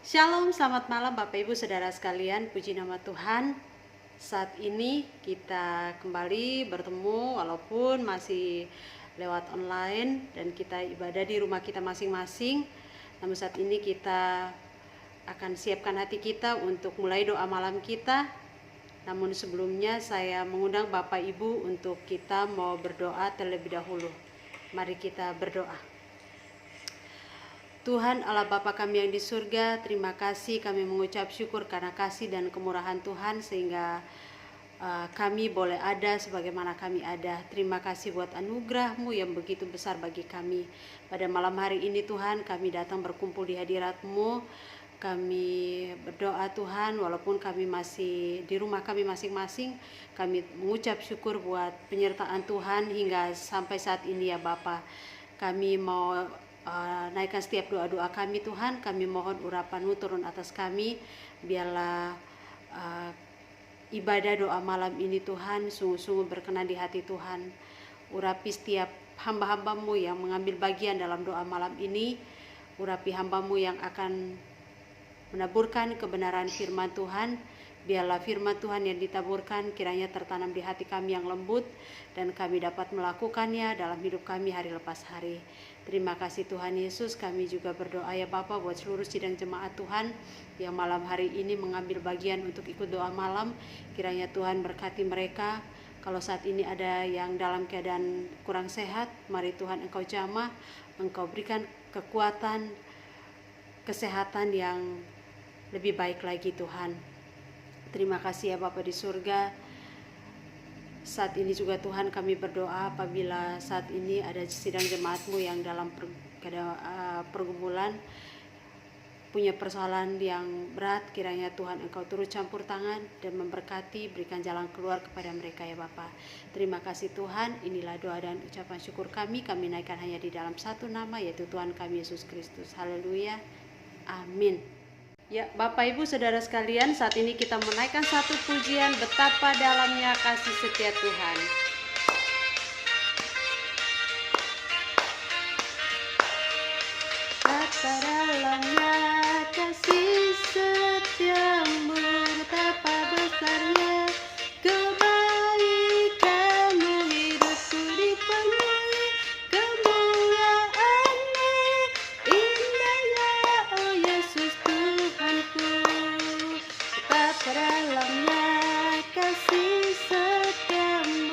Shalom, selamat malam Bapak Ibu Saudara sekalian, puji nama Tuhan. Saat ini kita kembali bertemu walaupun masih lewat online dan kita ibadah di rumah kita masing-masing. Namun saat ini kita akan siapkan hati kita untuk mulai doa malam kita. Namun sebelumnya saya mengundang Bapak Ibu untuk kita mau berdoa terlebih dahulu. Mari kita berdoa. Tuhan Allah Bapa kami yang di surga, terima kasih, kami mengucap syukur karena kasih dan kemurahan Tuhan sehingga kami boleh ada sebagaimana kami ada. Terima kasih buat anugerah-Mu yang begitu besar bagi kami. Pada malam hari ini Tuhan, kami datang berkumpul di hadirat-Mu. Kami berdoa Tuhan, walaupun kami masih di rumah kami masing-masing, kami mengucap syukur buat penyertaan Tuhan hingga sampai saat ini ya Bapa. Kami mau naikkan setiap doa-doa kami Tuhan. Kami mohon urapan-Mu turun atas kami. Biarlah ibadah doa malam ini Tuhan sungguh-sungguh berkenan di hati Tuhan. Urapi setiap hamba-hamba-Mu yang mengambil bagian dalam doa malam ini. Urapi hamba-Mu yang akan menaburkan kebenaran firman Tuhan. Biarlah firman Tuhan yang ditaburkan kiranya tertanam di hati kami yang lembut dan kami dapat melakukannya dalam hidup kami hari lepas hari. Terima kasih Tuhan Yesus. Kami juga berdoa ya Bapa buat seluruh sidang jemaat Tuhan yang malam hari ini mengambil bagian untuk ikut doa malam. Kiranya Tuhan berkati mereka. Kalau saat ini ada yang dalam keadaan kurang sehat, mari Tuhan Engkau jamah, Engkau berikan kekuatan, kesehatan yang lebih baik lagi Tuhan. Terima kasih ya Bapa di surga. Saat ini juga Tuhan kami berdoa apabila saat ini ada sidang jemaat-Mu yang dalam pergumulan, punya persoalan yang berat, kiranya Tuhan Engkau turut campur tangan dan memberkati, berikan jalan keluar kepada mereka ya Bapa. Terima kasih Tuhan, inilah doa dan ucapan syukur kami naikkan hanya di dalam satu nama yaitu Tuhan kami Yesus Kristus. Haleluya, amin. Ya, Bapak Ibu Saudara sekalian, saat ini kita menaikkan satu pujian betapa dalamnya kasih setia Tuhan. Betapa dalamnya kasih setiamu, betapa besarnya kebaikan-Mu, hidupku dipenuhi kemuliaan-Mu, indahnya oh Yesus Tuhanku. Betapa dalamnya kasih setiamu,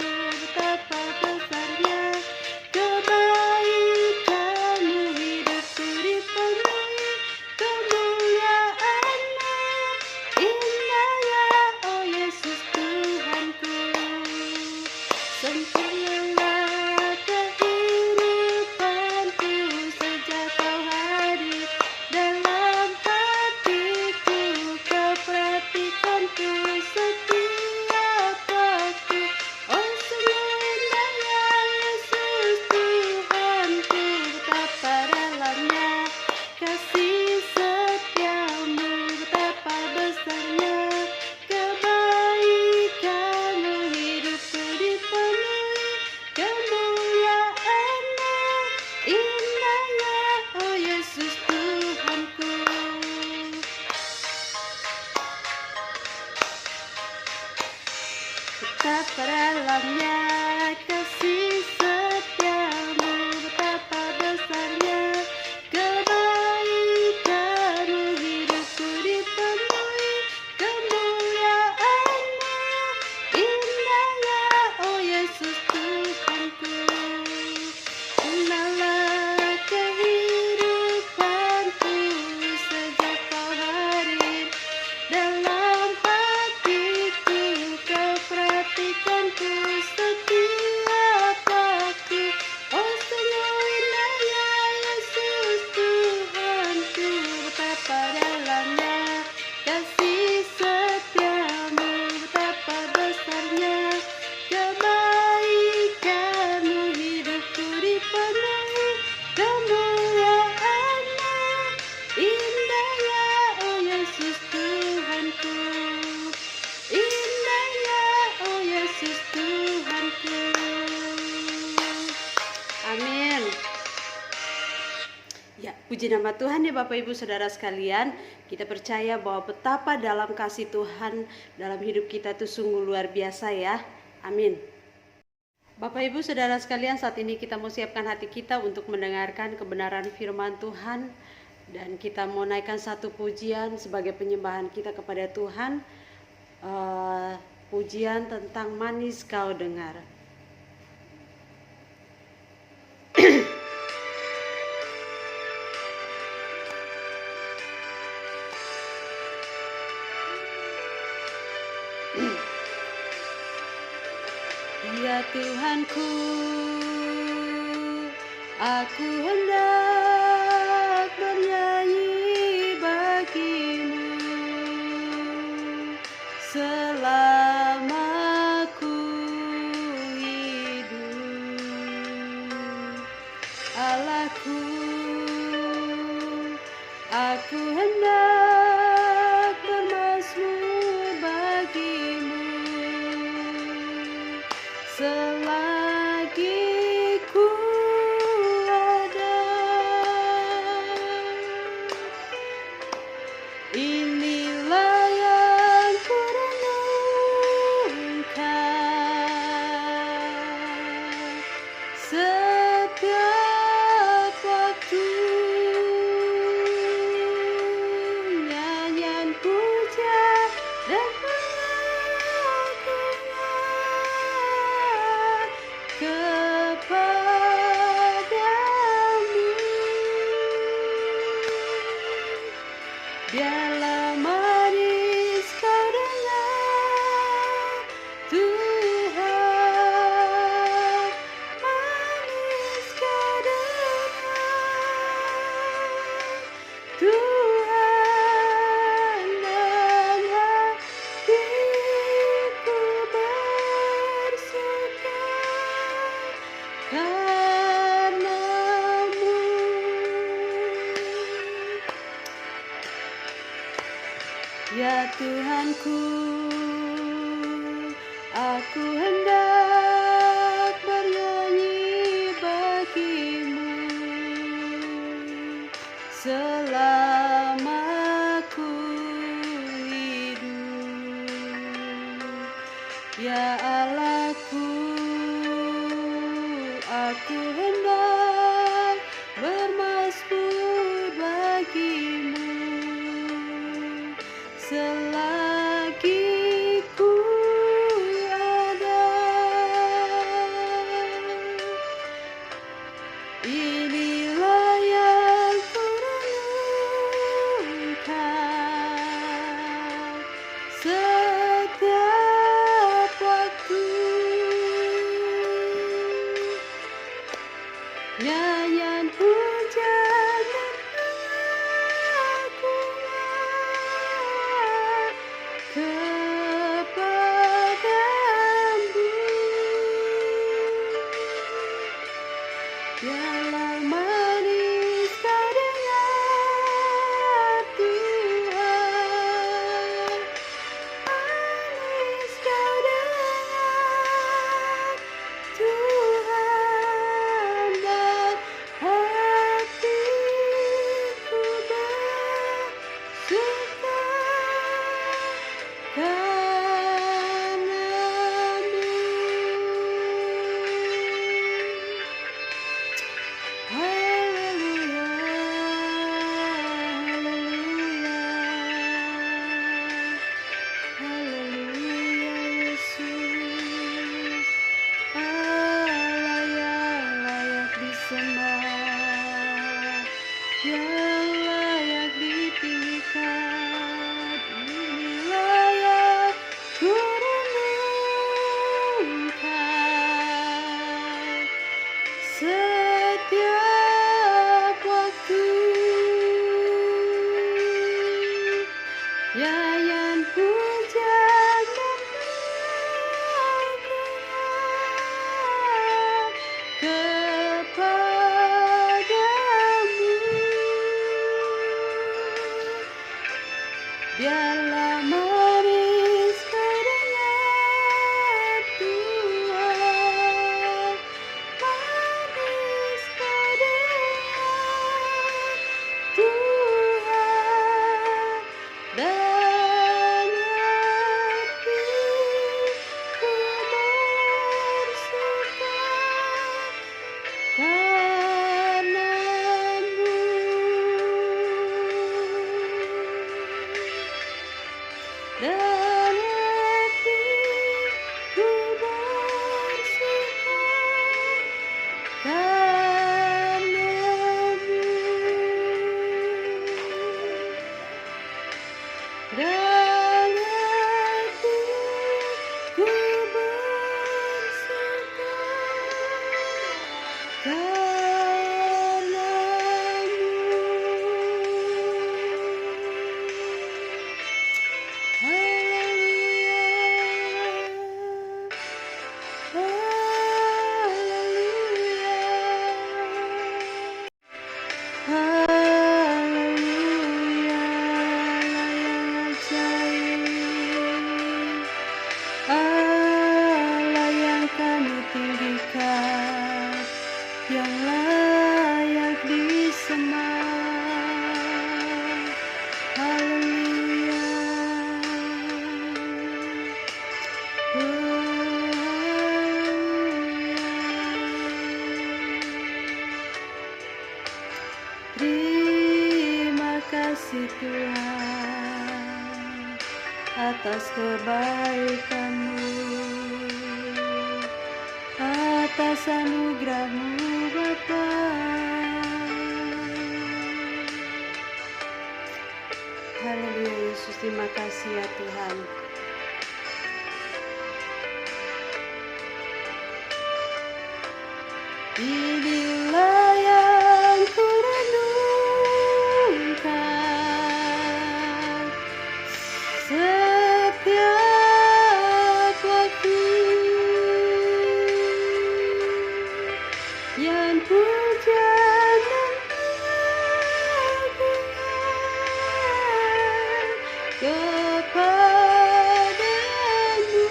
Puji nama Tuhan ya Bapak Ibu Saudara sekalian. Kita percaya bahwa betapa dalam kasih Tuhan dalam hidup kita itu sungguh luar biasa ya. Amin. Bapak Ibu Saudara sekalian, saat ini kita mau siapkan hati kita untuk mendengarkan kebenaran firman Tuhan. Dan kita mau naikkan satu pujian sebagai penyembahan kita kepada Tuhan. Pujian tentang manis kau dengar. Ya Tuhanku, aku hendak bernyanyi bagimu selama ku hidup. Allahku, aku hendak bermazmur bagimu selagi ku ada. Inilah yang ku renungkan setiap waktu, nyanyian puja dan kepadamu. Biarlah manis kau dengar Tuhan, manis kau dengar Tuhan, dan hatiku bersuka karenamu. Ya Tuhanku, aku hendak bernyanyi bagimu selama ku hidup. Ya Allahku, aku hendak bermazmur bagimu selagi ku ada. Inilah yang ku renungkan setiap waktu, nyanyian pujian dan pengakuan kepadamu. Biarlah manis kau dengar Tuhan, manis kau dengar Tuhan, dan hatiku bersuka karenamu. Haleluya, haleluya, haleluya Yesus. Allah yang layak disembah, yang layak ditinggikan. Inilah yang ku renungkan setiap waktu, nyanyian pujian dan pengakuan kepadamu. Biarlah manis kau dengar Tuhan, manis kau dengar dan hatiku bersuka karena-Mu. Dan hatiku bersuka karena-Mu. Haleluya, haleluya, Allah yang kami tinggikan, yang layak disembah. Haleluya, terima kasih Tuhan atas kebaikan-Mu, atas anugerah-Mu Bapa. Haleluya Yesus, terima kasih ya Tuhan. Inilah yang kurenungkan setiap waktu, yang puja dan pujian kepadamu.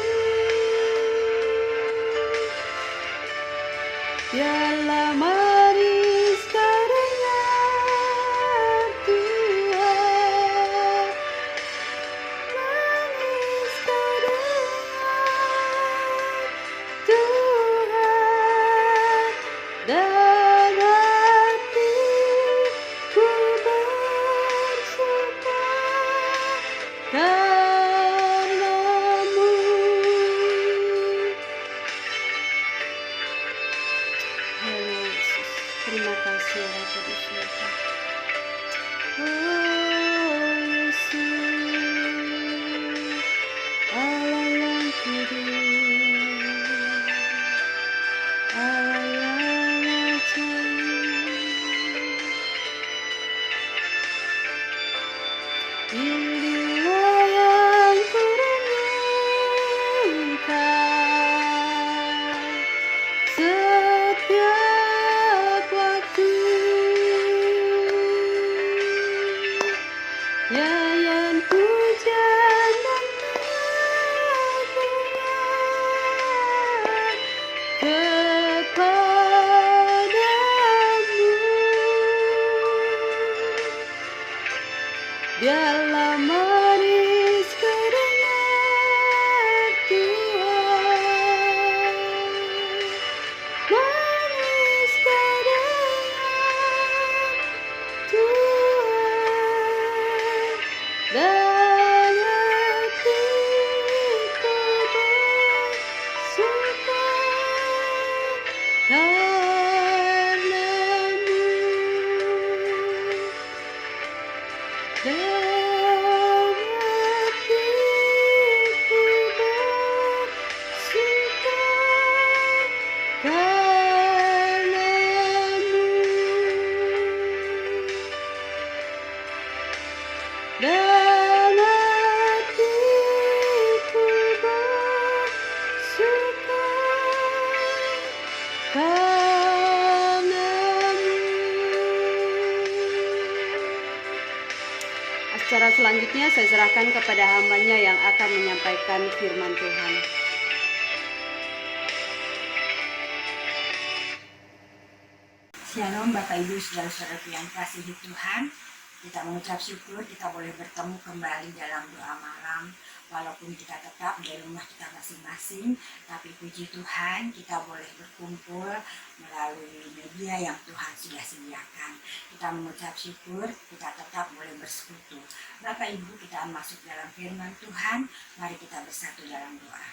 Biarlah mari sekarang ya Tuhan, mari sekarang Tuhan, dan hatiku bersuka karena-Mu. Haleluya Yesus, terima kasih ya Bapa di surga. Oh Yesus, Allah yang kudus, Allah yang ajaib. Inilah yang kurenungkan setiap waktu, yang pujian dan pujian kepadamu. Biarlah mari sekarang ya Tuhan, mari sekarang Tuhan, dan hatiku bersuka karena-Mu. Dan hatiku bersuka karena-Mu. Dan hatiku bersuka karena-Mu. Acara selanjutnya saya serahkan kepada hambanya yang akan menyampaikan firman Tuhan. Shalom Bapak Ibu Saudara-saudara yang kasihi Tuhan. Kita mengucap syukur kita boleh bertemu kembali dalam doa malam. Walaupun kita tetap di rumah kita masing-masing, tapi puji Tuhan kita boleh berkumpul melalui media yang Tuhan sudah sediakan. Kita mengucap syukur kita tetap boleh bersekutu. Bapak Ibu, kita masuk dalam firman Tuhan. Mari kita bersatu dalam doa.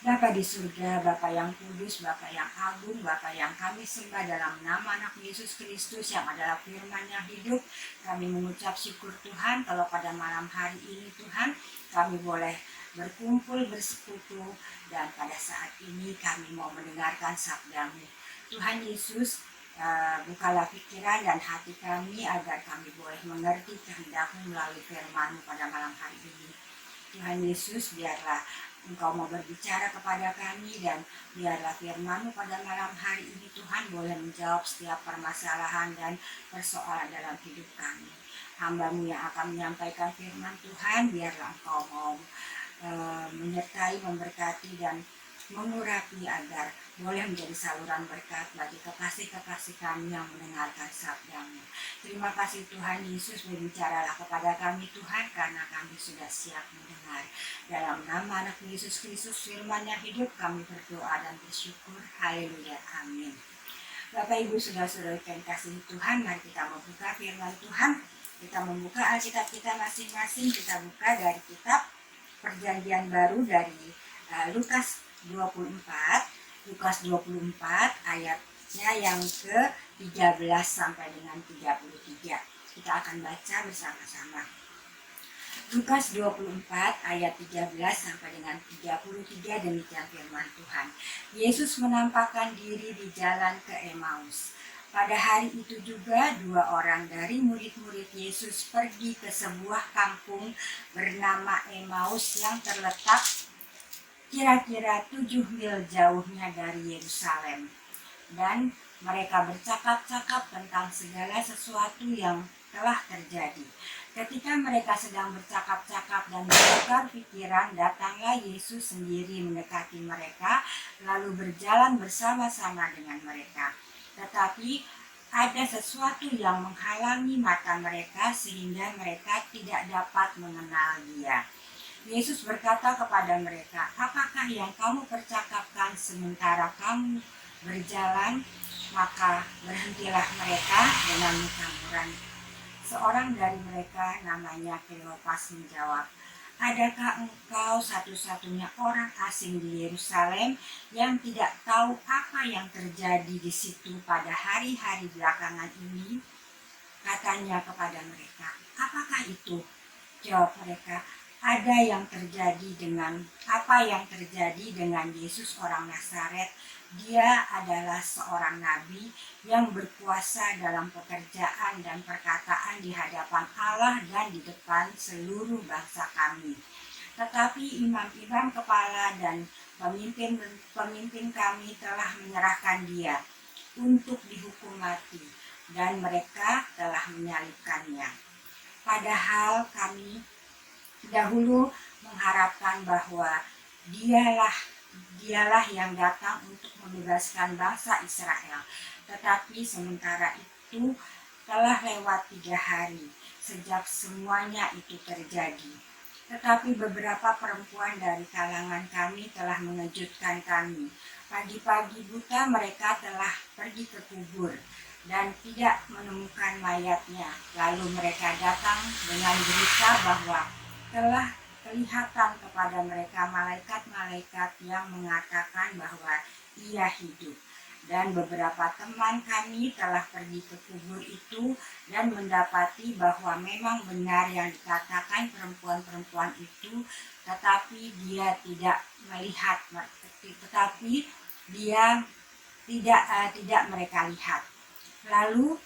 Bapa di surga, Bapa yang kudus, Bapa yang agung, Bapa yang kami sembah dalam nama anak Yesus Kristus yang adalah firman yang hidup. Kami mengucap syukur Tuhan kalau pada malam hari ini Tuhan kami boleh berkumpul bersekutu, dan pada saat ini kami mau mendengarkan sabda-Mu. Tuhan Yesus, bukalah pikiran dan hati kami agar kami boleh mengerti kehendak-Mu melalui firman-Mu pada malam hari ini. Tuhan Yesus, biarlah Engkau mau berbicara kepada kami, dan biarlah firman-Mu pada malam hari ini Tuhan boleh menjawab setiap permasalahan dan persoalan dalam hidup kami. Hamba-Mu yang akan menyampaikan firman Tuhan, biarlah Engkau mau menyertai, memberkati, dan mengurapi agar boleh menjadi saluran berkat bagi kekasih-kekasih kami yang mendengarkan sabda-Mu. Terima kasih Tuhan Yesus, berbicaralah kepada kami Tuhan, karena kami sudah siap mendengar. Dalam nama anak Yesus Kristus firman yang hidup kami berdoa dan bersyukur. Haleluya, amin. Bapak Ibu saudara-saudara yang kasih Tuhan, mari kita membuka firman Tuhan. Kita membuka Alkitab kita masing-masing. Kita buka dari kitab Perjanjian Baru dari Lukas 24 ayatnya yang ke-13 sampai dengan 33. Kita akan baca bersama-sama. Lukas 24 ayat 13 sampai dengan 33, demikian firman Tuhan. Yesus menampakkan diri di jalan ke Emmaus. Pada hari itu juga 2 orang dari murid-murid Yesus pergi ke sebuah kampung bernama Emmaus yang terletak kira-kira 7 mil jauhnya dari Yerusalem. Dan mereka bercakap-cakap tentang segala sesuatu yang telah terjadi. Ketika mereka sedang bercakap-cakap dan bertukar pikiran, datanglah Yesus sendiri mendekati mereka, lalu berjalan bersama-sama dengan mereka. Tetapi ada sesuatu yang menghalangi mata mereka sehingga mereka tidak dapat mengenal Dia. Yesus berkata kepada mereka, "Apakah yang kamu percakapkan sementara kamu berjalan?" Maka berhentilah mereka dengan muka muram. Seorang dari mereka namanya Kleopas menjawab, "Adakah engkau satu-satunya orang asing di Yerusalem yang tidak tahu apa yang terjadi di situ pada hari-hari belakangan ini?" Katanya kepada mereka, "Apakah itu?" Jawab mereka, "Ada yang terjadi dengan apa yang terjadi dengan Yesus orang Nazaret. Dia adalah seorang nabi yang berkuasa dalam pekerjaan dan perkataan di hadapan Allah dan di depan seluruh bangsa kami. Tetapi imam-imam kepala dan pemimpin kami telah menyerahkan Dia untuk dihukum mati, dan mereka telah menyalibkannya. Padahal kami dahulu mengharapkan bahwa dialah yang datang untuk membebaskan bangsa Israel. Tetapi sementara itu telah lewat 3 hari sejak semuanya itu terjadi. Tetapi beberapa perempuan dari kalangan kami telah mengejutkan kami. Pagi-pagi buta mereka telah pergi ke kubur dan tidak menemukan mayatnya. Lalu mereka datang dengan berita bahwa telah kelihatan kepada mereka malaikat-malaikat yang mengatakan bahwa Ia hidup. Dan beberapa teman kami telah pergi ke kubur itu dan mendapati bahwa memang benar yang dikatakan perempuan-perempuan itu, tetapi dia tidak mereka lihat. Lalu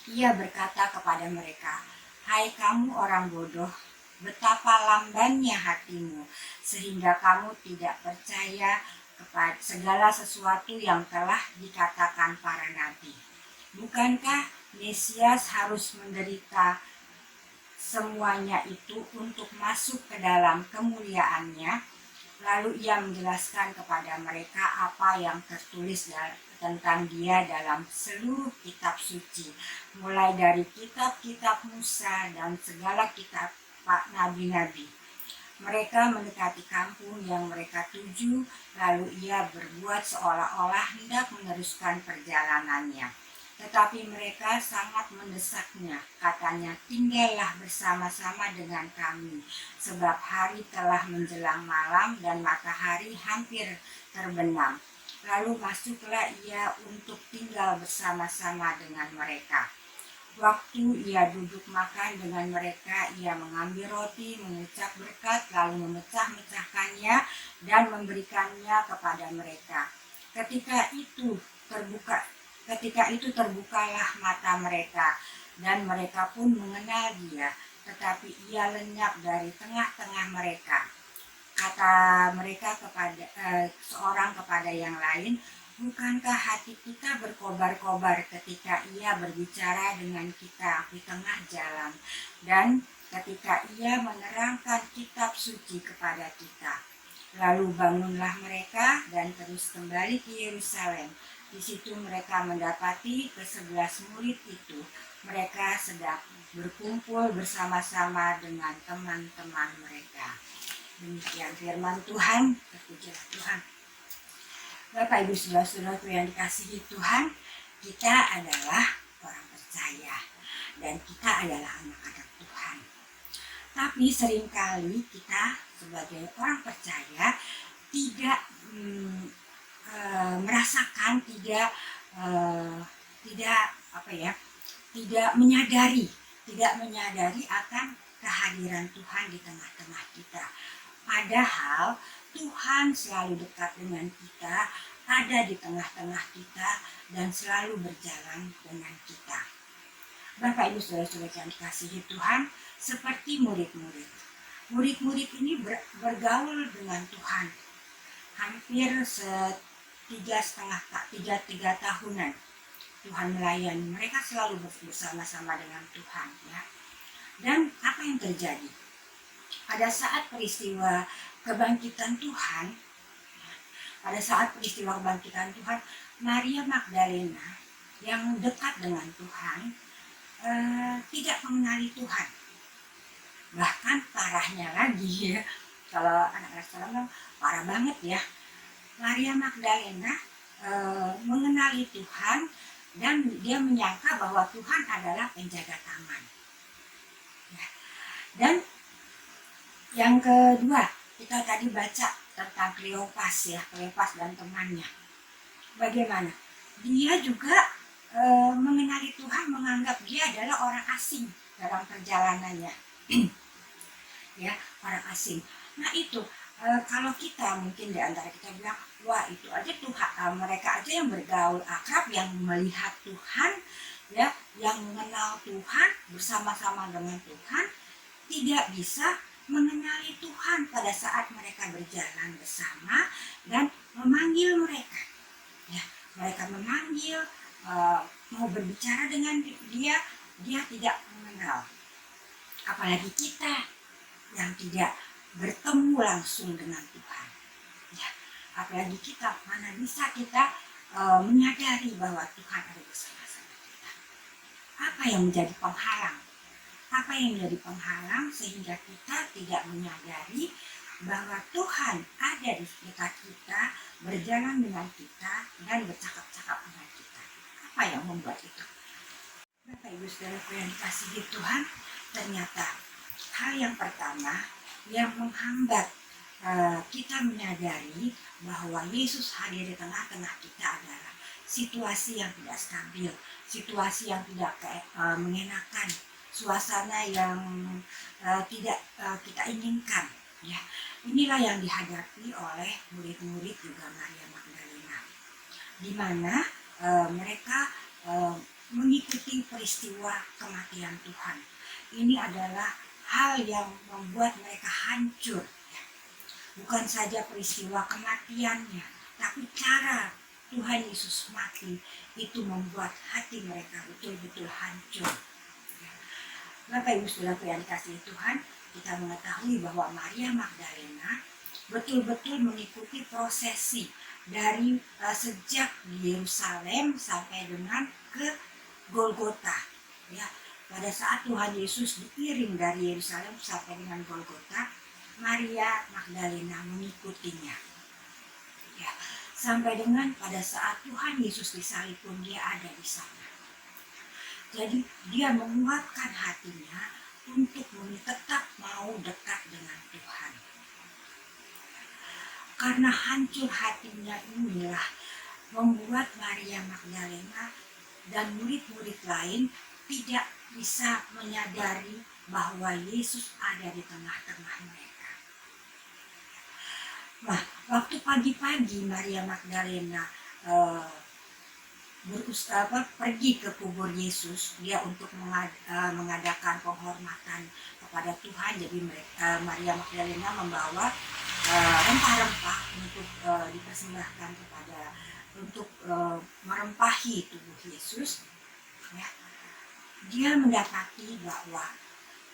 Ia berkata kepada mereka, "Hai kamu orang bodoh, betapa lambannya hatimu, sehingga kamu tidak percaya kepada segala sesuatu yang telah dikatakan para nabi. Bukankah Mesias harus menderita semuanya itu untuk masuk ke dalam kemuliaannya?" Lalu Ia menjelaskan kepada mereka apa yang tertulis tentang dia dalam seluruh kitab suci, mulai dari kitab-kitab Musa dan segala kitab Pak Nabi-Nabi. Mereka mendekati kampung yang mereka tuju, lalu ia berbuat seolah-olah hendak meneruskan perjalanannya. Tetapi mereka sangat mendesaknya, katanya, "Tinggallah bersama-sama dengan kami, sebab hari telah menjelang malam dan matahari hampir terbenam." Lalu masuklah ia untuk tinggal bersama-sama dengan mereka. Waktu ia duduk makan dengan mereka, ia mengambil roti, mengucap berkat, lalu memecah-mecahkannya dan memberikannya kepada mereka. Ketika itu terbukalah mata mereka, dan mereka pun mengenal dia, tetapi ia lenyap dari tengah-tengah mereka. Kata mereka seorang kepada yang lain, "Bukankah hati kita berkobar-kobar ketika ia berbicara dengan kita di tengah jalan, dan ketika ia menerangkan kitab suci kepada kita?" Lalu bangunlah mereka dan terus kembali ke Yerusalem. Di situ mereka mendapati ke-11 murid itu. Mereka sedang berkumpul bersama-sama dengan teman-teman mereka. Demikian firman Tuhan. Terpujilah Tuhan. Bapak Ibu Saudara-saudaraku yang dikasihi Tuhan, kita adalah orang percaya dan kita adalah anak-anak Tuhan. Tapi seringkali kita sebagai orang percaya tidak merasakan, tidak menyadari akan kehadiran Tuhan di tengah-tengah kita. Padahal Tuhan selalu dekat dengan kita, ada di tengah-tengah kita, dan selalu berjalan dengan kita. Bapak Ibu Saudara-saudara yang dikasihi Tuhan, seperti murid-murid. Murid-murid ini bergaul dengan Tuhan hampir 3 tahunan Tuhan melayani. Mereka selalu bersama-sama dengan Tuhan, ya. Dan apa yang terjadi pada saat peristiwa kebangkitan Tuhan? Maria Magdalena yang dekat dengan Tuhan tidak mengenali Tuhan. Bahkan parahnya lagi, ya, kalau anak-anak sekarang parah banget, ya. Maria Magdalena mengenali Tuhan dan dia menyangka bahwa Tuhan adalah penjaga taman. Ya. Dan yang kedua, kita tadi baca tentang Kleopas dan temannya. Bagaimana? Dia juga mengenali Tuhan, menganggap dia adalah orang asing dalam perjalanannya. Ya, orang asing. Nah itu, kalau kita mungkin di antara kita bilang, wah itu aja Tuhan, mereka aja yang bergaul akrab, yang melihat Tuhan, ya, yang mengenal Tuhan, bersama-sama dengan Tuhan, tidak bisa mengenali Tuhan pada saat mereka berjalan bersama dan memanggil mereka. Ya, mereka memanggil, mau berbicara dengan dia tidak mengenal. Apalagi kita yang tidak bertemu langsung dengan Tuhan. Ya, apalagi kita, mana bisa kita menyadari bahwa Tuhan ada bersama-sama kita. Apa yang menjadi penghalang? Sehingga kita tidak menyadari bahwa Tuhan ada di dekat kita, berjalan dengan kita, dan bercakap-cakap dengan kita. Apa yang membuat itu? Bapak Ibu Saudara yang dikasihi Tuhan, ternyata hal yang pertama yang menghambat kita menyadari bahwa Yesus hadir di tengah-tengah kita adalah situasi yang tidak stabil, situasi yang tidak mengenakan, suasana yang tidak kita inginkan. Ya, inilah yang dihadapi oleh murid-murid juga Maria Magdalena, di mana mereka mengikuti peristiwa kematian Tuhan. Ini adalah hal yang membuat mereka hancur. Ya. Bukan saja peristiwa kematiannya, tapi cara Tuhan Yesus mati itu membuat hati mereka betul-betul hancur. Ya. Bapak Ibu Saudara yang dikasihi Tuhan, kita mengetahui bahwa Maria Magdalena betul-betul mengikuti prosesi dari sejak di Yerusalem sampai dengan ke Golgota. Ya, pada saat Tuhan Yesus diiring dari Yerusalem sampai dengan Golgota, Maria Magdalena mengikutinya. Ya, sampai dengan pada saat Tuhan Yesus disalib pun dia ada di sana. Jadi dia menguatkan hatinya untuk tetap mau dekat dengan Tuhan. Karena hancur hatinya inilah membuat Maria Magdalena dan murid-murid lain tidak bisa menyadari bahwa Yesus ada di tengah-tengah mereka. Nah, waktu pagi-pagi Maria Magdalena pergi ke kubur Yesus, dia untuk mengadakan penghormatan kepada Tuhan. Jadi Maria Magdalena membawa rempah-rempah untuk dipersembahkan untuk merempahi tubuh Yesus. Ya. Dia mendapati bahwa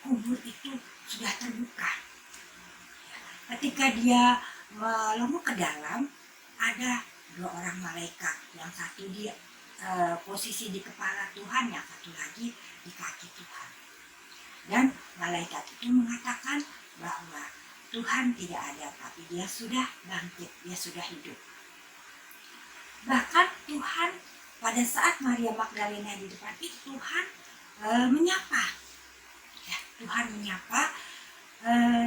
kubur itu sudah terbuka. Ketika dia melongo ke dalam, ada 2 orang malaikat, yang satu dia posisi di kepala Tuhan, yang satu lagi di kaki Tuhan. Dan malaikat itu mengatakan bahwa Tuhan tidak ada, tapi dia sudah bangkit, dia sudah hidup. Bahkan Tuhan pada saat Maria Magdalena di depan itu, Tuhan menyapa. Ya, Tuhan menyapa,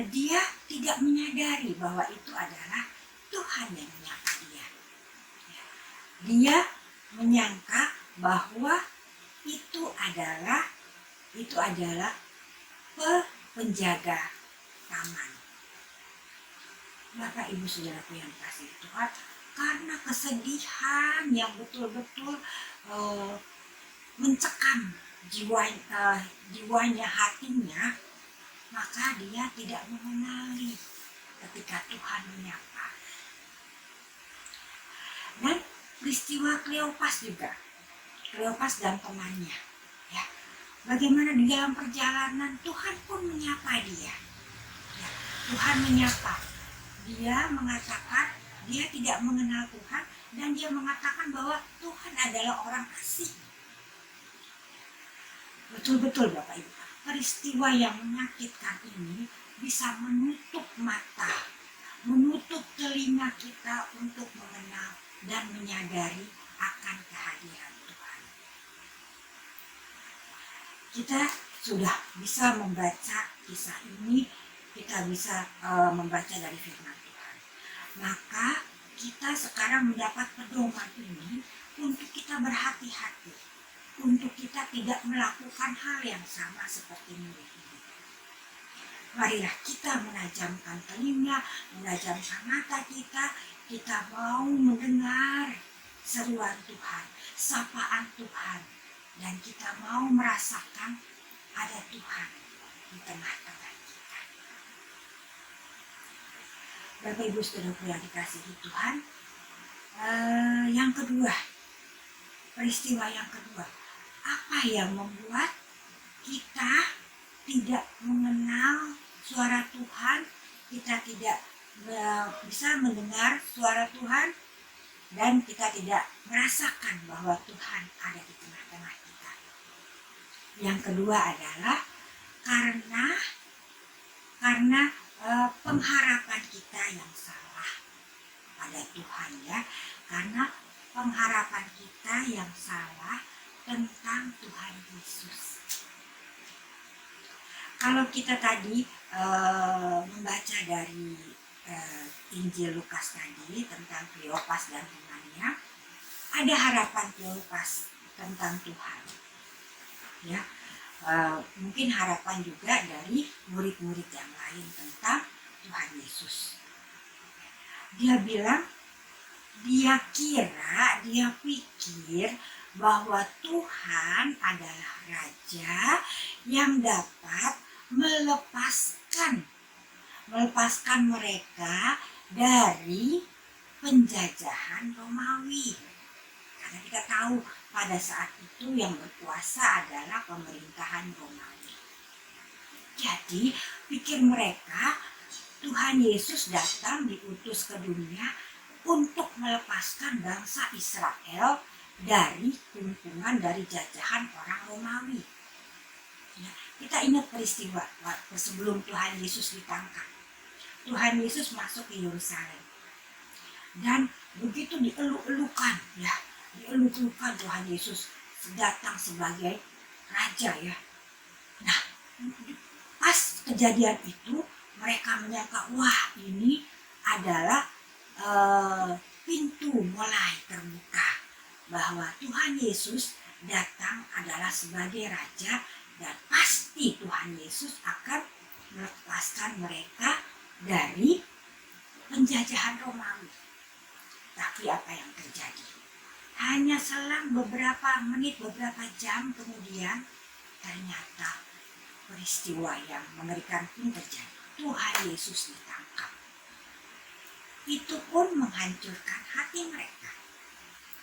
dia tidak menyadari bahwa itu adalah Tuhan yang menyapa dia. Ya, dia menyangka bahwa itu adalah penjaga taman. Bapak Ibu Saudaraku yang dikasihi Tuhan, karena kesedihan yang betul-betul mencekam jiwanya, hatinya, maka dia tidak mengenali ketika Tuhan menyapa. Dan peristiwa Kleopas juga, Kleopas dan temannya, ya, bagaimana di dalam perjalanan Tuhan pun menyapa dia. Ya, Tuhan menyapa, dia mengatakan dia tidak mengenal Tuhan, dan dia mengatakan bahwa Tuhan adalah orang asing. Betul-betul Bapak Ibu, peristiwa yang menyakitkan ini bisa menutup mata, menutup telinga kita untuk mengenal dan menyadari akan kehadiran Tuhan. Kita sudah bisa membaca kisah ini, kita bisa membaca dari firman Tuhan. Maka kita sekarang mendapat pedoman ini untuk kita berhati-hati, untuk kita tidak melakukan hal yang sama seperti murid ini. Marilah kita menajamkan telinga, menajamkan mata kita mau mendengar seruan Tuhan, sapaan Tuhan, dan kita mau merasakan ada Tuhan di tengah-tengah kita. Bapak Ibu Saudaraku yang dikasihi Tuhan, yang kedua, peristiwa yang kedua, apa yang membuat kita tidak mengenal suara Tuhan, kita tidak bisa mendengar suara Tuhan, dan kita tidak merasakan bahwa Tuhan ada di tengah-tengah kita. Yang kedua adalah karena pengharapan kita yang salah pada Tuhan, ya, karena pengharapan kita yang salah tentang Tuhan Yesus. Kalau kita tadi membaca dari Injil Lukas tadi tentang Kleopas dan temannya, ada harapan Kleopas tentang Tuhan. Ya, mungkin harapan juga dari murid-murid yang lain tentang Tuhan Yesus. Dia bilang, dia pikir bahwa Tuhan adalah Raja yang dapat melepaskan mereka dari penjajahan Romawi. Karena kita tahu pada saat itu yang berkuasa adalah pemerintahan Romawi. Jadi pikir mereka Tuhan Yesus datang diutus ke dunia untuk melepaskan bangsa Israel dari kungkungan, dari jajahan orang Romawi. Ya, kita ingat peristiwa sebelum Tuhan Yesus ditangkap. Tuhan Yesus masuk ke Yerusalem dan begitu dieluk-elukan, ya, dieluk-elukan Tuhan Yesus datang sebagai raja, ya. Nah, pas kejadian itu mereka menyangka, wah, ini adalah pintu mulai terbuka bahwa Tuhan Yesus datang adalah sebagai raja dan pasti Tuhan Yesus akan melepaskan mereka dari penjajahan Romawi. Tapi apa yang terjadi? Hanya selang beberapa menit, beberapa jam kemudian ternyata peristiwa yang mengerikan pun terjadi. Tuhan Yesus ditangkap. Itu pun menghancurkan hati mereka.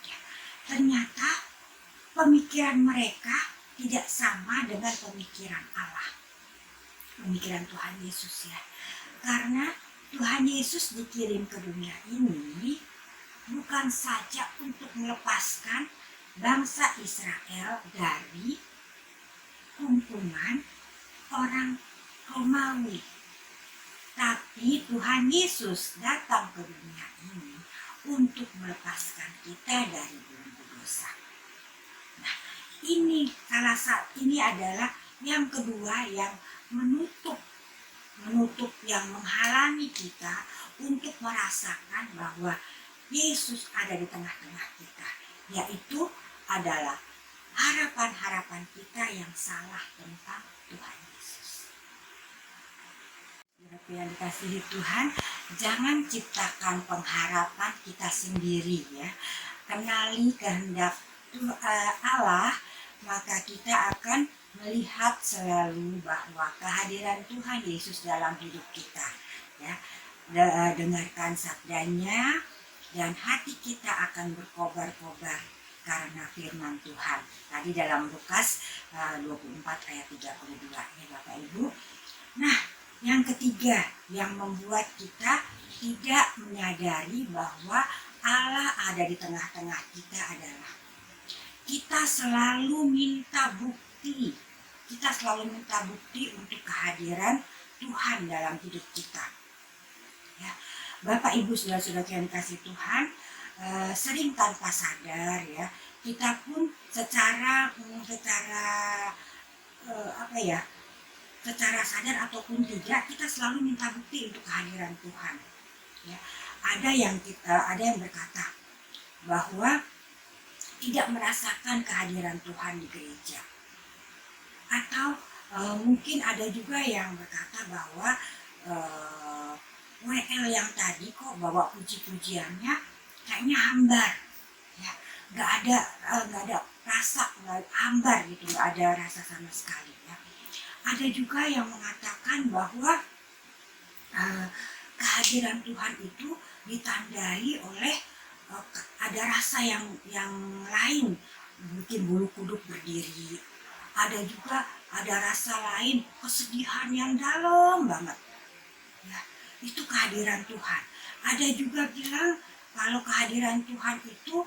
Ya, ternyata pemikiran mereka tidak sama dengan pemikiran Allah. Pemikiran Tuhan Yesus, ya. Karena Tuhan Yesus dikirim ke dunia ini bukan saja untuk melepaskan bangsa Israel dari kungkungan orang Romawi. Tapi Tuhan Yesus datang ke dunia ini untuk melepaskan kita dari belenggu dosa. Nah, ini ini adalah yang kedua yang menutup yang menghalangi kita untuk merasakan bahwa Yesus ada di tengah-tengah kita, yaitu adalah harapan-harapan kita yang salah tentang Tuhan Yesus. Yang dikasihi Tuhan, jangan ciptakan pengharapan kita sendiri, ya. Kenali kehendak Allah, maka kita akan melihat selalu bahwa kehadiran Tuhan Yesus dalam hidup kita, ya. Dengarkan sabdanya dan hati kita akan berkobar-kobar karena firman Tuhan. Tadi dalam Lukas 24 ayat 32, ya Bapak Ibu. Nah, yang ketiga yang membuat kita tidak menyadari bahwa Allah ada di tengah-tengah kita adalah kita selalu minta bukti. Kita selalu minta bukti untuk kehadiran Tuhan dalam hidup kita. Ya, Bapak Ibu saudara-saudara yang dikasih Tuhan, sering tanpa sadar, ya, kita pun secara sadar ataupun tidak, kita selalu minta bukti untuk kehadiran Tuhan. Ya, ada yang berkata bahwa tidak merasakan kehadiran Tuhan di gereja, atau mungkin ada juga yang berkata bahwa WL yang tadi kok bawa puji-pujiannya kayaknya hambar, ya, nggak ada rasa, hambar gitu, nggak ada rasa sama sekali, ya. Ada juga yang mengatakan bahwa kehadiran Tuhan itu ditandai oleh ada rasa yang lain, mungkin bulu kuduk berdiri. Ada juga ada rasa lain, kesedihan yang dalam banget, ya, itu kehadiran Tuhan. Ada juga bilang kalau kehadiran Tuhan itu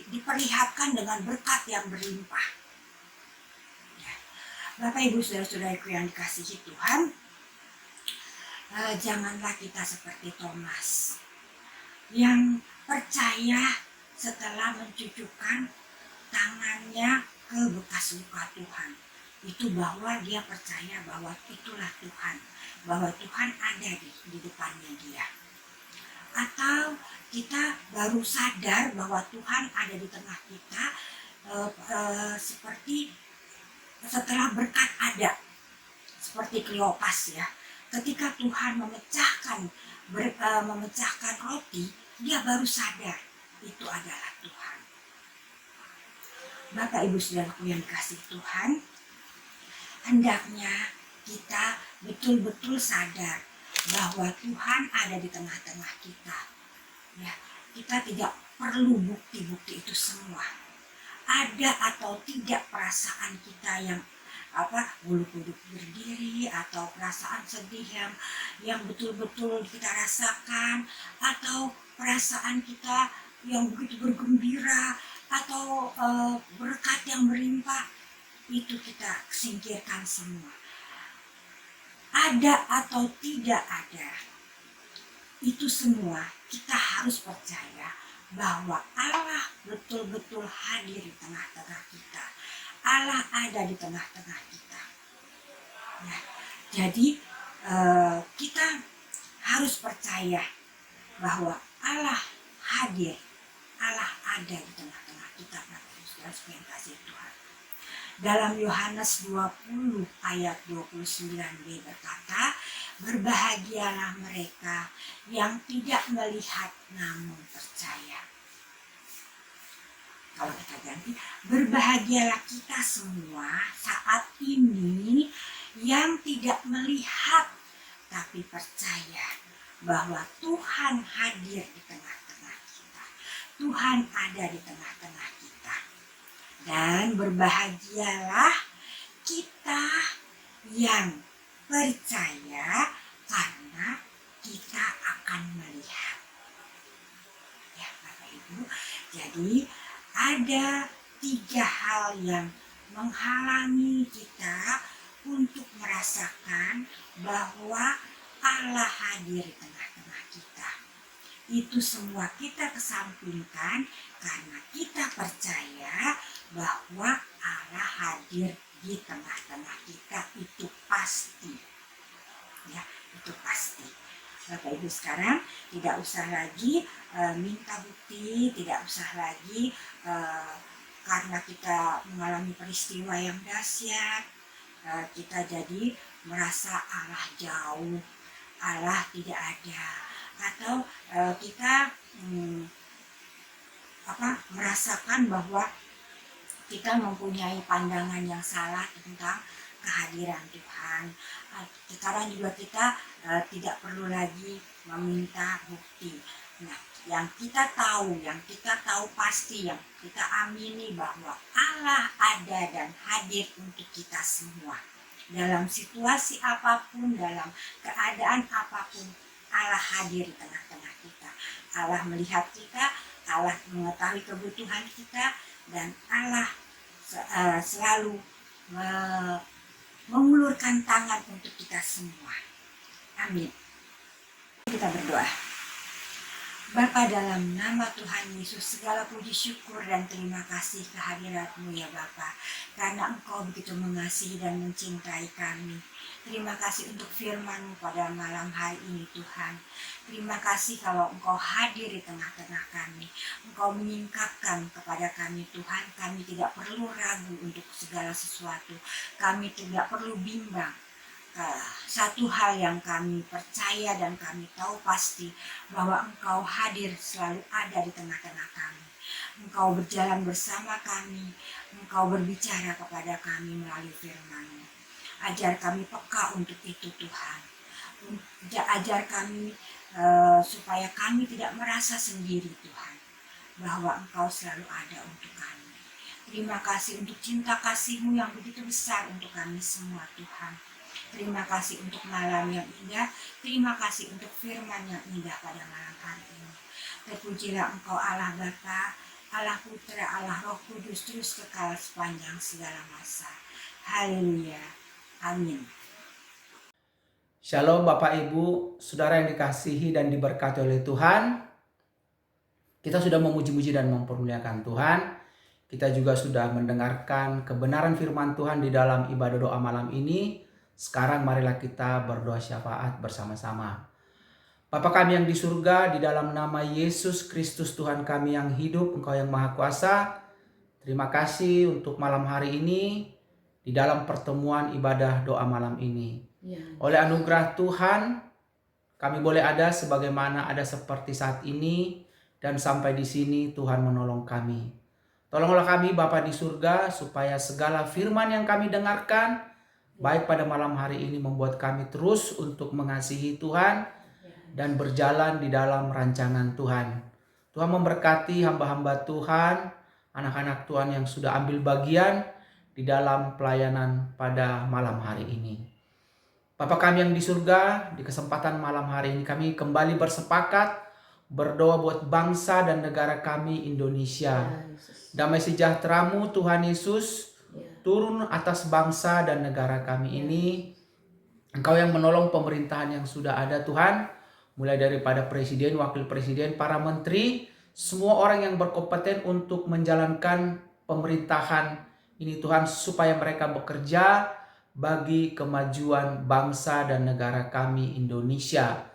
diperlihatkan dengan berkat yang berlimpah. Ya. Bapak Ibu saudara-saudariku yang dikasihi Tuhan, janganlah kita seperti Thomas yang percaya setelah mencucukkan tangannya ke bekas luka Tuhan, itu bahwa dia percaya bahwa itulah Tuhan, bahwa Tuhan ada di depannya dia. Atau kita baru sadar bahwa Tuhan ada di tengah kita seperti setelah berkat ada, seperti Kleopas, ya. Ketika Tuhan memecahkan roti, dia baru sadar itu adalah Tuhan. Bapak Ibu saudaraku yang dikasihi Tuhan, hendaknya kita betul-betul sadar bahwa Tuhan ada di tengah-tengah kita. Ya, kita tidak perlu bukti-bukti itu semua. Ada atau tidak perasaan kita yang bulu kuduk berdiri, atau perasaan sedih yang betul-betul kita rasakan, atau perasaan kita yang begitu bergembira, atau berkat yang berlimpah, itu kita singkirkan semua. Ada atau tidak ada, itu semua kita harus percaya bahwa Allah betul-betul hadir di tengah-tengah kita. Allah ada di tengah-tengah kita. Ya, jadi kita harus percaya bahwa Allah hadir, Allah ada di tengah-tengah kita. Yang kasih Tuhan. Dalam Yohanes 20 ayat 29b berkata, berbahagialah mereka yang tidak melihat namun percaya. Kalau kita ganti, berbahagialah kita semua saat ini yang tidak melihat tapi percaya bahwa Tuhan hadir di tengah-tengah kita. Tuhan ada di tengah-tengah kita. Dan berbahagialah kita yang percaya karena kita akan melihat. Ya Bapak Ibu, jadi ada 3 hal yang menghalangi kita untuk merasakan bahwa Allah hadir di tengah-tengah kita. Itu semua kita kesampingkan karena kita percaya bahwa Allah hadir di tengah-tengah kita. Itu pasti. Ya, itu pasti. Bapak Ibu sekarang tidak usah lagi minta bukti, tidak usah lagi karena kita mengalami peristiwa yang dahsyat, kita jadi merasa Allah jauh, Allah tidak ada, atau kita merasakan bahwa kita mempunyai pandangan yang salah tentang kehadiran Tuhan. Sekarang juga kita tidak perlu lagi meminta bukti. Nah, yang kita tahu pasti, yang kita amini bahwa Allah ada dan hadir untuk kita semua. Dalam situasi apapun, dalam keadaan apapun, Allah hadir di tengah-tengah kita. Allah melihat kita, Allah mengetahui kebutuhan kita, dan Allah selalu mengulurkan tangan untuk kita semua. Amin. Kita berdoa. Bapa, dalam nama Tuhan Yesus, segala puji syukur dan terima kasih kehadirat-Mu ya Bapa, karena Engkau begitu mengasihi dan mencintai kami. Terima kasih untuk firman-Mu pada malam hari ini Tuhan. Terima kasih kalau Engkau hadir di tengah-tengah kami. Engkau menyingkapkan kepada kami Tuhan, kami tidak perlu ragu untuk segala sesuatu. Kami tidak perlu bimbang. Satu hal yang kami percaya dan kami tahu pasti bahwa Engkau hadir, selalu ada di tengah-tengah kami. Engkau berjalan bersama kami, Engkau berbicara kepada kami melalui firman-Mu. Ajar kami peka untuk itu Tuhan. Ajar kami supaya kami tidak merasa sendiri Tuhan, bahwa Engkau selalu ada untuk kami. Terima kasih untuk cinta kasih-Mu yang begitu besar untuk kami semua Tuhan. Terima kasih untuk malam yang indah. Terima kasih untuk firman yang indah pada malam hari ini. Terpujilah Engkau Allah Bapa, Allah Putra, Allah Roh Kudus, terus kekal sepanjang segala masa. Haleluya. Amin. Shalom Bapak Ibu, Saudara yang dikasihi dan diberkati oleh Tuhan. Kita sudah memuji-muji dan mempermuliakan Tuhan. Kita juga sudah mendengarkan kebenaran firman Tuhan di dalam ibadah doa malam ini. Sekarang marilah kita berdoa syafaat bersama-sama. Bapa kami yang di surga, di dalam nama Yesus Kristus Tuhan kami yang hidup, Engkau yang Maha Kuasa, terima kasih untuk malam hari ini, di dalam pertemuan ibadah doa malam ini. Oleh anugerah Tuhan, kami boleh ada sebagaimana ada seperti saat ini, dan sampai di sini Tuhan menolong kami. Tolonglah kami Bapa di surga, supaya segala firman yang kami dengarkan, baik pada malam hari ini membuat kami terus untuk mengasihi Tuhan dan berjalan di dalam rancangan Tuhan. Tuhan memberkati hamba-hamba Tuhan, anak-anak Tuhan yang sudah ambil bagian di dalam pelayanan pada malam hari ini. Bapa kami yang di surga, di kesempatan malam hari ini kami kembali bersepakat berdoa buat bangsa dan negara kami Indonesia. Damai sejahtera-Mu Tuhan Yesus turun atas bangsa dan negara kami ini. Engkau yang menolong pemerintahan yang sudah ada Tuhan, mulai daripada presiden, wakil presiden, para menteri, semua orang yang berkompeten untuk menjalankan pemerintahan ini Tuhan, supaya mereka bekerja bagi kemajuan bangsa dan negara kami Indonesia.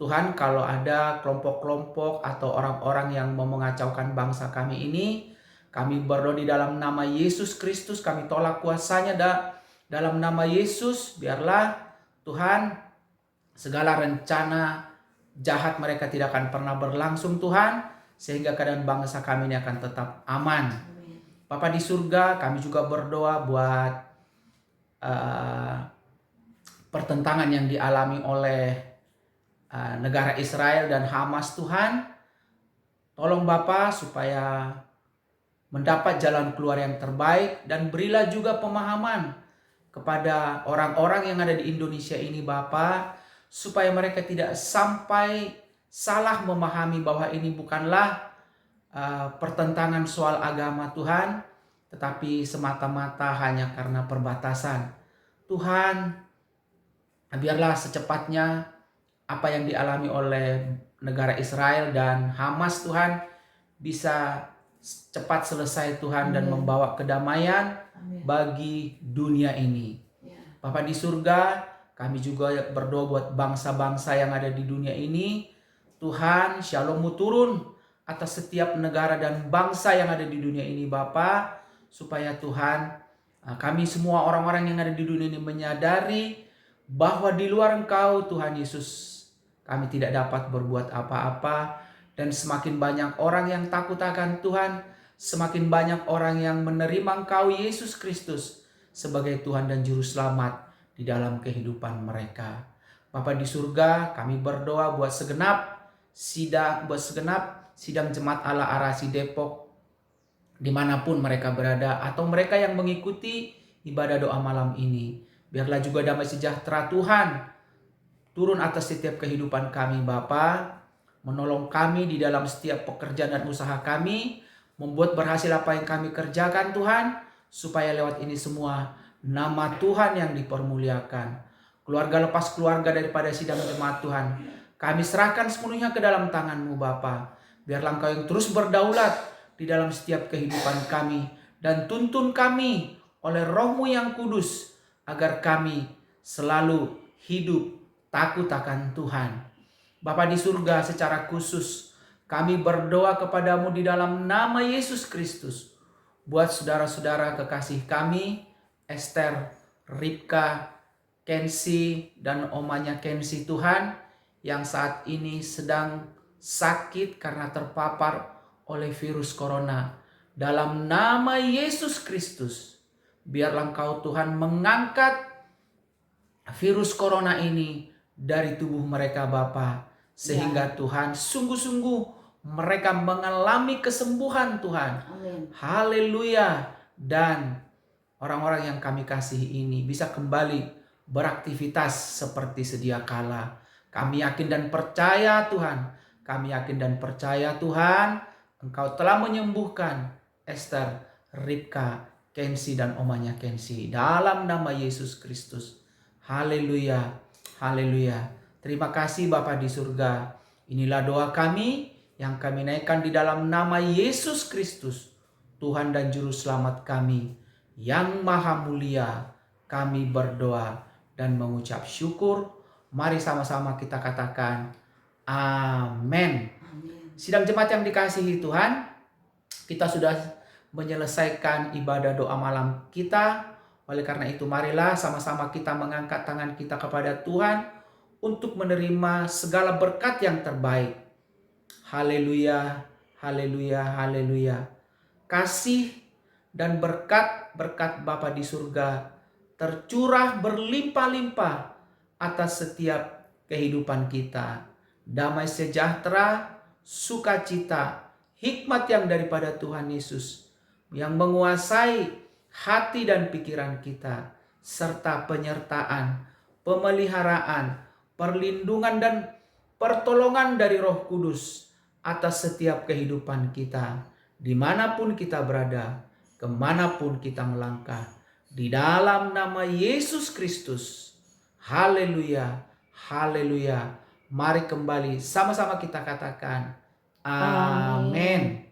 Tuhan, kalau ada kelompok-kelompok atau orang-orang yang mau mengacaukan bangsa kami ini, kami berdoa di dalam nama Yesus Kristus, kami tolak kuasanya dalam nama Yesus. Biarlah Tuhan, segala rencana jahat mereka tidak akan pernah berlangsung Tuhan, sehingga keadaan bangsa kami ini akan tetap aman. Bapa di surga, kami juga berdoa buat pertentangan yang dialami oleh negara Israel dan Hamas Tuhan. Tolong Bapa supaya mendapat jalan keluar yang terbaik, dan berilah juga pemahaman kepada orang-orang yang ada di Indonesia ini Bapa, supaya mereka tidak sampai salah memahami bahwa ini bukanlah pertentangan soal agama Tuhan, tetapi semata-mata hanya karena perbatasan. Tuhan, biarlah secepatnya apa yang dialami oleh negara Israel dan Hamas Tuhan bisa cepat selesai Tuhan, dan membawa kedamaian bagi dunia ini. Bapa di surga, kami juga berdoa buat bangsa-bangsa yang ada di dunia ini. Tuhan, Shalom-Mu turun atas setiap negara dan bangsa yang ada di dunia ini Bapa, supaya Tuhan, kami semua orang-orang yang ada di dunia ini menyadari bahwa di luar Engkau Tuhan Yesus, kami tidak dapat berbuat apa-apa. Dan semakin banyak orang yang takut akan Tuhan, semakin banyak orang yang menerima Engkau Yesus Kristus sebagai Tuhan dan Juru Selamat di dalam kehidupan mereka. Bapa di surga, kami berdoa buat segenap sidang Jemaat Allah Arasi Depok, dimanapun mereka berada, atau mereka yang mengikuti ibadah doa malam ini. Biarlah juga damai sejahtera Tuhan turun atas setiap kehidupan kami Bapa, menolong kami di dalam setiap pekerjaan dan usaha kami, membuat berhasil apa yang kami kerjakan Tuhan, supaya lewat ini semua nama Tuhan yang dipermuliakan. Keluarga lepas keluarga daripada sidang jemaat Tuhan, kami serahkan sepenuhnya ke dalam tangan-Mu Bapa. Biarlah Engkau yang terus berdaulat di dalam setiap kehidupan kami, dan tuntun kami oleh Roh-Mu yang kudus, agar kami selalu hidup takut akan Tuhan. Bapa di surga, secara khusus kami berdoa kepadamu di dalam nama Yesus Kristus, buat saudara-saudara kekasih kami, Esther, Ripka, Kensi, dan omanya Kensi Tuhan, yang saat ini sedang sakit karena terpapar oleh virus corona. Dalam nama Yesus Kristus, biarlah Engkau Tuhan mengangkat virus corona ini dari tubuh mereka Bapa, sehingga Tuhan sungguh-sungguh mereka mengalami kesembuhan Tuhan. Haleluya. Dan orang-orang yang kami kasihi ini bisa kembali beraktivitas seperti sedia kala. Kami yakin dan percaya Tuhan, kami yakin dan percaya Tuhan, Engkau telah menyembuhkan Esther, Ripka, Kensi, dan omanya Kensi, dalam nama Yesus Kristus. Haleluya, haleluya. Terima kasih Bapa di surga. Inilah doa kami yang kami naikkan di dalam nama Yesus Kristus, Tuhan dan Juru Selamat kami, yang maha mulia. Kami berdoa dan mengucap syukur. Mari sama-sama kita katakan amin. Sidang jemaat yang dikasihi Tuhan, kita sudah menyelesaikan ibadah doa malam kita. Oleh karena itu marilah sama-sama kita mengangkat tangan kita kepada Tuhan untuk menerima segala berkat yang terbaik. Haleluya, haleluya, haleluya. Kasih dan berkat-berkat Bapa di surga tercurah berlimpah-limpah atas setiap kehidupan kita. Damai sejahtera, sukacita, hikmat yang daripada Tuhan Yesus yang menguasai hati dan pikiran kita, serta penyertaan, pemeliharaan, perlindungan dan pertolongan dari Roh Kudus atas setiap kehidupan kita, dimanapun kita berada, kemanapun kita melangkah. Di dalam nama Yesus Kristus. Haleluya, haleluya. Mari kembali sama-sama kita katakan amin.